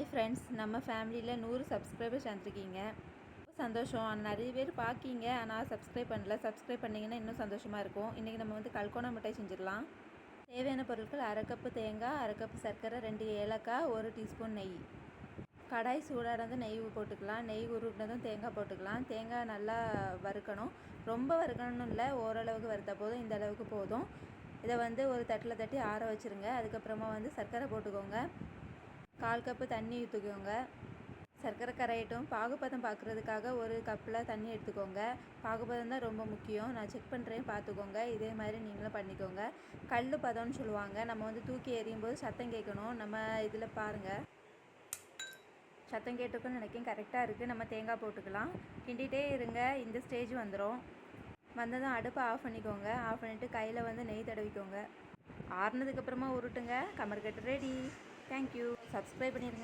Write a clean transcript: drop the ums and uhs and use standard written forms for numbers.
Hi friends, நம்ம ஃபேமிலியில் 100 subscribers வந்துருக்கீங்க. ரொம்ப சந்தோஷம். நிறைய பேர் பார்க்கிங்க, ஆனால் சப்ஸ்கிரைப் பண்ணல. சப்ஸ்கிரைப் பண்ணிங்கன்னா இன்னும் சந்தோஷமாக இருக்கும். இன்றைக்கி நம்ம வந்து கல்கோனா மிட்டாய் செஞ்சிடலாம். தேவையான பொருட்கள்: அரை கப்பு தேங்காய், அரை கப்பு சர்க்கரை, 2 ஏலக்காய், 1 டீஸ்பூன் நெய். கடாய் சூடானது நெய் போட்டுக்கலாம். நெய் உருகினதும் தேங்காய் போட்டுக்கலாம். தேங்காய் நல்லா வறுக்கணும். ரொம்ப வறுக்கணும்னு இல்லை, ஓரளவுக்கு வறுத்தா போதும். இந்த அளவுக்கு போதும். இதை வந்து ஒரு தட்டில் தட்டி ஆற வச்சுருங்க. அதுக்கப்புறமா வந்து சர்க்கரை போட்டுக்கோங்க. 1/4 கப்பு தண்ணி ஊற்றிக்கோங்க. சர்க்கரை கரையட்டும். பாகுபதம் பார்க்குறதுக்காக ஒரு கப்பில் தண்ணி எடுத்துக்கோங்க. பாகுபதம் தான் ரொம்ப முக்கியம். நான் செக் பண்ணுறேன், பார்த்துக்கோங்க. இதே மாதிரி நீங்களும் பண்ணிக்கோங்க. கல் பதம்னு சொல்லுவாங்க. நம்ம வந்து தூக்கி எறியும் போது சத்தம் கேட்கணும். நம்ம இதில் பாருங்கள், சத்தம் கேட்டிருக்குன்னு நினைக்கிறேன். கரெக்டாக இருக்குது. நம்ம தேங்காய் போட்டுக்கலாம். கிண்டிகிட்டே இருங்க. இந்த ஸ்டேஜ் வந்துடும். வந்ததும் அடுப்பை ஆஃப் பண்ணிக்கோங்க. ஆஃப் பண்ணிவிட்டு கையில் வந்து நெய் தடவிக்கோங்க. ஆறுனதுக்கப்புறமா உருட்டுங்க. கமர்கட்டு ரெடி. தேங்க்யூ. சப்ஸ்கிரைப் பண்ணிடுங்க.